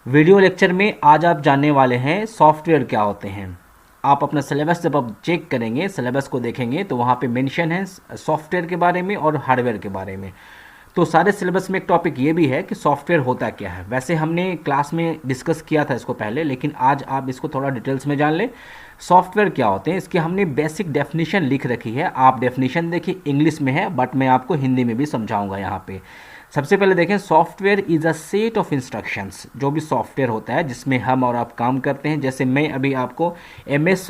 Video lecture में आज आप जानने वाले हैं सॉफ्टवेयर क्या होते हैं। आप अपना सिलेबस जब आप चेक करेंगे, सिलेबस को देखेंगे तो वहाँ पे मेंशन है सॉफ्टवेयर के बारे में और हार्डवेयर के बारे में। तो सारे सिलेबस में एक टॉपिक ये भी है कि सॉफ्टवेयर होता क्या है। वैसे हमने क्लास में डिस्कस किया था इसको पहले, लेकिन आज आप इसको थोड़ा डिटेल्स में जान लें। सॉफ्टवेयर क्या होते हैं इसकी हमने बेसिक डेफिनेशन लिख रखी है। आप डेफिनेशन देखिए, इंग्लिश में है बट मैं आपको हिंदी में भी समझाऊंगा यहाँ पे। सबसे पहले देखें, software is a set of instructions. जो भी सॉफ्टवेयर होता है जिसमें हम और आप काम करते हैं, जैसे मैं अभी आपको एम एस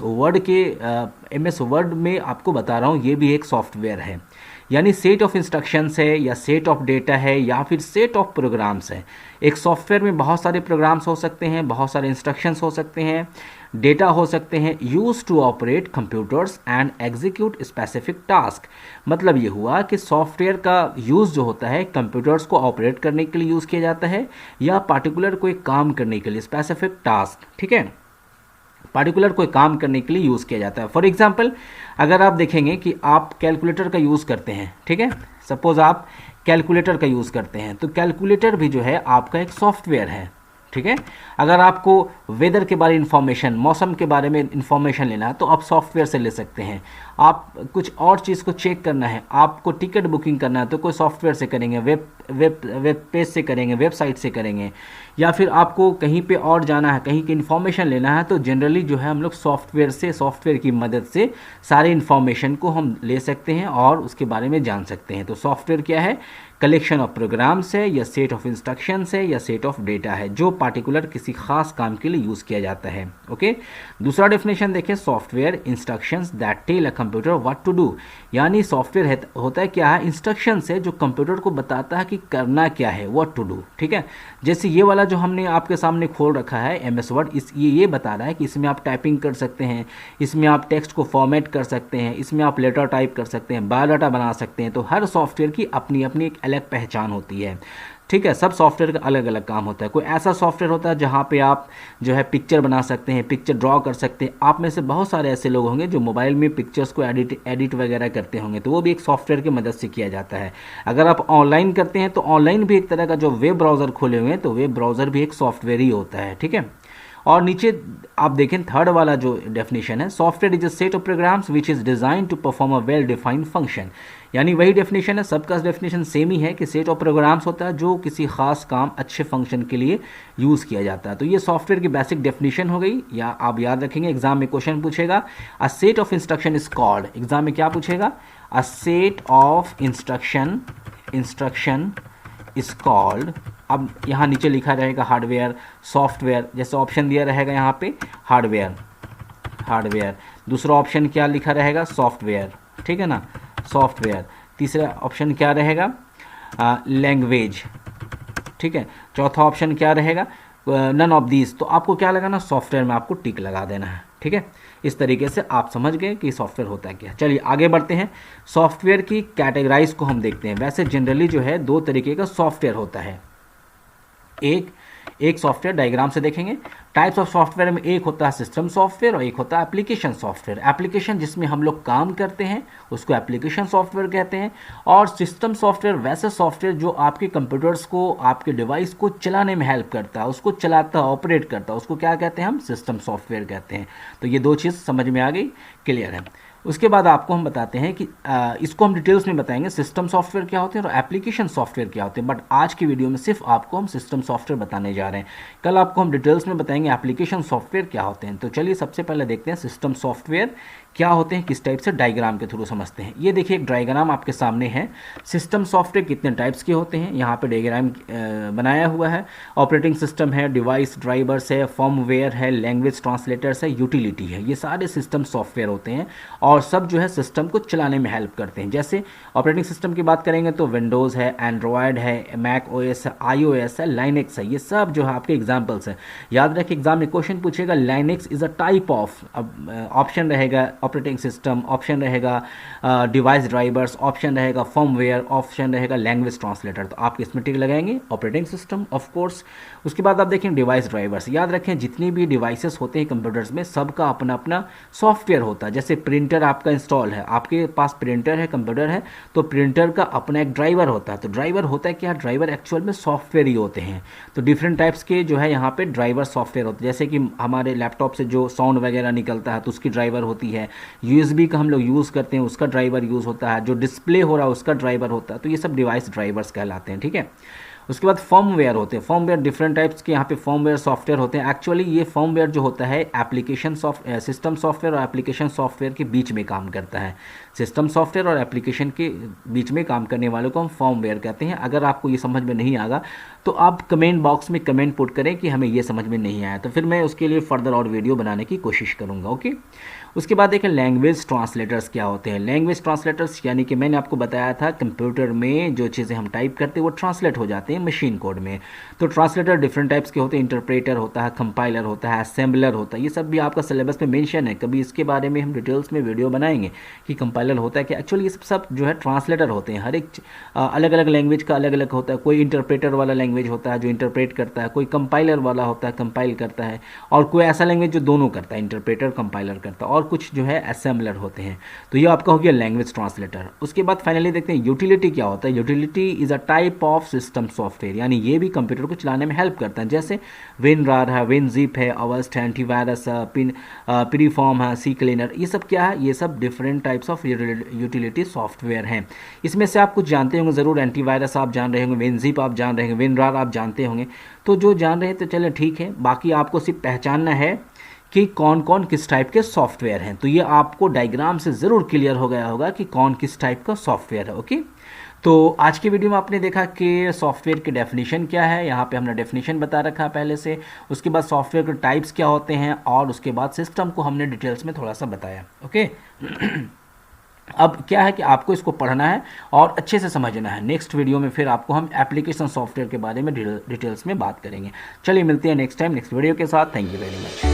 वर्ड में आपको बता रहा हूँ, ये भी एक सॉफ्टवेयर है। यानी सेट ऑफ इंस्ट्रक्शंस है या सेट ऑफ डेटा है या फिर सेट ऑफ प्रोग्राम्स है। एक सॉफ्टवेयर में बहुत सारे प्रोग्राम्स हो सकते हैं, बहुत सारे इंस्ट्रक्शंस हो सकते हैं, डेटा हो सकते हैं, use to operate computers and execute specific task. मतलब ये हुआ कि सॉफ्टवेयर का यूज़ जो होता है कंप्यूटर्स को ऑपरेट करने के लिए यूज़ किया जाता है या पार्टिकुलर कोई काम करने के लिए, स्पेसिफिक टास्क, ठीक है, पार्टिकुलर कोई काम करने के लिए यूज़ किया जाता है। फॉर एग्जांपल, अगर आप देखेंगे कि आप कैलकुलेटर का यूज़ करते हैं, ठीक है, सपोज आप कैलकुलेटर का यूज़ करते हैं, तो कैलकुलेटर भी जो है आपका एक सॉफ्टवेयर है, ठीक है। अगर आपको वेदर के बारे में इंफॉर्मेशन, मौसम के बारे में इंफॉर्मेशन लेना है तो आप सॉफ्टवेयर से ले सकते हैं। आप कुछ और चीज़ को चेक करना है, आपको टिकट बुकिंग करना है तो कोई सॉफ्टवेयर से करेंगे, वेब पेज से करेंगे, वेबसाइट से करेंगे, या फिर आपको कहीं पे और जाना है, कहीं की इन्फॉर्मेशन लेना है तो जनरली जो है हम लोग सॉफ्टवेयर की मदद से सारे इन्फॉर्मेशन को हम ले सकते हैं और उसके बारे में जान सकते हैं। तो सॉफ्टवेयर क्या है? कलेक्शन ऑफ प्रोग्राम्स है या सेट ऑफ इंस्ट्रक्शंस है या सेट ऑफ डेटा है जो पार्टिकुलर किसी खास काम के लिए यूज़ किया जाता है। ओके, दूसरा डेफिनेशन देखें, software instructions that tell a computer what to do. यानी सॉफ्टवेयर होता है क्या है? इंस्ट्रक्शंस है जो कंप्यूटर को बताता है कि करना क्या है, व्हाट टू डू, ठीक है। जैसे ये वाला जो हमने आपके सामने खोल रखा है एम एस वर्ड, ये बता रहा है कि इसमें आप टाइपिंग कर सकते हैं, इसमें आप टेक्स्ट को फॉर्मेट कर सकते हैं, इसमें आप लेटर टाइप कर सकते हैं, बायोडाटा बना सकते हैं। तो हर सॉफ्टवेयर की अपनी अपनी एक अलग पहचान होती है, ठीक है। सब सॉफ्टवेयर का अलग अलग काम होता है। कोई ऐसा सॉफ्टवेयर होता है जहाँ पे आप जो है पिक्चर बना सकते हैं, पिक्चर ड्रॉ कर सकते हैं। आप में से बहुत सारे ऐसे लोग होंगे जो मोबाइल में पिक्चर्स को एडिट वगैरह करते होंगे, तो वो भी एक सॉफ्टवेयर की मदद से किया जाता है। अगर आप ऑनलाइन करते हैं तो ऑनलाइन भी एक तरह का जो वेब ब्राउज़र खोले हुए हैं तो वेब ब्राउज़र भी एक सॉफ्टवेयर ही होता है, ठीक है। और नीचे आप देखें थर्ड वाला जो डेफिनेशन है, software is a set of programs which is design to perform a well defined function. यानी वही डेफिनेशन है, सबका डेफिनेशन सेम ही है कि सेट ऑफ प्रोग्राम्स होता है जो किसी खास काम, अच्छे फंक्शन के लिए यूज़ किया जाता है। तो ये सॉफ्टवेयर की बेसिक डेफिनेशन हो गई। या आप याद रखेंगे एग्जाम में क्वेश्चन पूछेगा, अ set of instruction is called. Exam में क्या पूछेगा? अ set of instruction is called. अब यहाँ नीचे लिखा रहेगा हार्डवेयर, सॉफ्टवेयर, जैसे ऑप्शन दिया रहेगा यहाँ पे हार्डवेयर। दूसरा ऑप्शन क्या लिखा रहेगा? सॉफ्टवेयर, ठीक है ना, सॉफ्टवेयर। तीसरा ऑप्शन क्या रहेगा? लैंग्वेज, ठीक है। चौथा ऑप्शन क्या रहेगा? None of these. तो आपको क्या लगाना? सॉफ्टवेयर में आपको टिक लगा देना है, ठीक है। इस तरीके से आप समझ गए कि सॉफ्टवेयर होता है क्या। चलिए आगे बढ़ते हैं। सॉफ्टवेयर की कैटेगराइज को हम देखते हैं। वैसे जनरली जो है दो तरीके का सॉफ्टवेयर होता है। एक सॉफ्टवेयर डायग्राम से देखेंगे। टाइप्स ऑफ सॉफ्टवेयर में एक होता है सिस्टम सॉफ्टवेयर और एक होता है एप्लीकेशन सॉफ्टवेयर। एप्लीकेशन जिसमें हम लोग काम करते हैं उसको एप्लीकेशन सॉफ्टवेयर कहते हैं, और सिस्टम सॉफ्टवेयर वैसे सॉफ्टवेयर जो आपके कंप्यूटर्स को, आपके डिवाइस को चलाने में हेल्प करता है, उसको चलाता है, ऑपरेट करता है, उसको क्या कहते हैं? हम सिस्टम सॉफ्टवेयर कहते हैं। तो ये दो चीज़ समझ में आ गई, क्लियर है। उसके बाद आपको हम बताते हैं कि इसको हम डिटेल्स में बताएंगे सिस्टम सॉफ्टवेयर क्या होते हैं और एप्लीकेशन सॉफ्टवेयर क्या होते हैं। बट आज की वीडियो में सिर्फ आपको हम सिस्टम सॉफ्टवेयर बताने जा रहे हैं। कल आपको हम डिटेल्स में बताएंगे एप्लीकेशन सॉफ्टवेयर क्या होते हैं। तो चलिए सबसे पहले देखते हैं सिस्टम सॉफ्टवेयर क्या होते हैं, किस टाइप से, डायग्राम के थ्रू समझते हैं। ये देखिए एक डायग्राम आपके सामने है। सिस्टम सॉफ्टवेयर कितने टाइप्स के होते हैं यहाँ पे डायग्राम बनाया हुआ है। ऑपरेटिंग सिस्टम है, डिवाइस ड्राइवर्स है, फर्मवेयर है, लैंग्वेज ट्रांसलेटर्स है, यूटिलिटी है। ये सारे सिस्टम सॉफ्टवेयर होते हैं और सब जो है सिस्टम को चलाने में हेल्प करते हैं। जैसे ऑपरेटिंग सिस्टम की बात करेंगे तो विंडोज़ है, एंड्रॉयड है, मैक ओएस है, iOS है, लाइनेक्स है। ये सब जो है आपके एग्जाम्पल्स हैं। याद रखिए एग्जाम में क्वेश्चन पूछेगा Linux is a type of, अब ऑप्शन रहेगा ऑपरेटिंग सिस्टम, ऑप्शन रहेगा डिवाइस ड्राइवर्स, ऑप्शन रहेगा फर्मवेयर, ऑप्शन रहेगा लैंग्वेज ट्रांसलेटर। तो आप इसमें टिक लगाएंगे ऑपरेटिंग सिस्टम ऑफ कोर्स। उसके बाद आप देखें डिवाइस ड्राइवर्स। याद रखें जितनी भी डिवाइसेस होते हैं कंप्यूटर्स में सबका अपना अपना सॉफ्टवेयर होता है। जैसे प्रिंटर आपका इंस्टॉल है, आपके पास प्रिंटर है, कंप्यूटर है, तो प्रिंटर का अपना एक ड्राइवर होता है। तो ड्राइवर होता है क्या, ड्राइवर एक्चुअल में सॉफ्टवेयर ही होते हैं। तो डिफरेंट टाइप्स के जो है यहाँ पे ड्राइवर सॉफ्टवेयर होते हैं। जैसे कि हमारे लैपटॉप से जो साउंड वगैरह निकलता है तो उसकी ड्राइवर होती है, यूएसबी का हम लोग यूज़ करते हैं उसका ड्राइवर यूज़ होता है, जो डिस्प्ले हो रहा है उसका ड्राइवर होता है। तो ये सब डिवाइस ड्राइवर्स कहलाते हैं, ठीक है। उसके बाद फर्मवेयर होते हैं। फर्मवेयर डिफरेंट टाइप्स के यहाँ पे फर्मवेयर सॉफ्टवेयर होते हैं। एक्चुअली ये फर्मवेयर जो होता है एप्लीकेशन सिस्टम सॉफ्टवेयर और एप्लीकेशन सॉफ्टवेयर के बीच में काम करता है। सिस्टम सॉफ्टवेयर और एप्लीकेशन के बीच में काम करने वालों को हम फर्मवेयर कहते हैं। अगर आपको ये समझ में नहीं आएगा तो आप कमेंट बॉक्स में कमेंट पुट करें कि हमें ये समझ में नहीं आया, तो फिर मैं उसके लिए फर्दर और वीडियो बनाने की कोशिश करूँगा, ओके। उसके बाद देखें लैंग्वेज ट्रांसलेटर्स क्या होते हैं। लैंग्वेज ट्रांसलेटर्स यानी कि मैंने आपको बताया था कंप्यूटर में जो चीज़ें हम टाइप करते हैं वो ट्रांसलेट हो जाते हैं मशीन कोड में। तो ट्रांसलेटर डिफरेंट टाइप्स के होते हैं, इंटरप्रेटर होता है, कंपाइलर होता है, असेंबलर होता है। ये सब भी आपका सिलेबस में मेंशन है, कभी इसके बारे में हम डिटेल्स में वीडियो बनाएंगे कि कंपाइलर होता है कि एक्चुअली ये सब जो है ट्रांसलेटर होते हैं। हर एक अलग अलग लैंग्वेज का अलग अलग होता है। कोई इंटरप्रेटर वाला लैंग्वेज होता है जो इंटरप्रेट करता है, कोई कंपाइलर वाला होता है कंपाइल करता है, और कोई ऐसा लैंग्वेज जो दोनों करता है, इंटरप्रेटर कंपाइलर करता है, और कुछ जो है असेंबलर होते हैं। तो ये आपका हो गया लैंग्वेज ट्रांसलेटर। उसके बाद फाइनली देखते हैं यूटिलिटी क्या होता है। Utility is a type of system software, यानी ये भी कंप्यूटर को चलाने में हेल्प करता है। जैसे WinRAR है, WinZip है, अवस्ट है, एंटीवायरस, प्रीफॉर्म है, सी क्लीनर, ये सब क्या है, ये सब different types of utility software हैं। इसमें से आप कुछ जानते होंगे ज़रूर। एंटीवायरस आप जान रहे होंगे, WinZip आप जान रहे होंगे, WinRAR आप जानते होंगे। तो जो जान रहे हैं तो चलें ठीक है, बाकी आपको सिर्फ पहचानना है कि कौन कौन किस टाइप के सॉफ्टवेयर हैं। तो ये आपको डायग्राम से ज़रूर क्लियर हो गया होगा कि कौन किस टाइप का सॉफ्टवेयर है, ओके। तो आज की वीडियो में आपने देखा कि सॉफ्टवेयर की डेफिनेशन क्या है, यहाँ पे हमने डेफिनेशन बता रखा पहले से। उसके बाद सॉफ्टवेयर के टाइप्स क्या होते हैं, और उसके बाद सिस्टम को हमने डिटेल्स में थोड़ा सा बताया, ओके। अब क्या है कि आपको इसको पढ़ना है और अच्छे से समझना है। नेक्स्ट वीडियो में फिर आपको हम एप्लीकेशन सॉफ्टवेयर के बारे में डिटेल्स में बात करेंगे। चलिए मिलते हैं नेक्स्ट टाइम नेक्स्ट वीडियो के साथ। Thank you very much.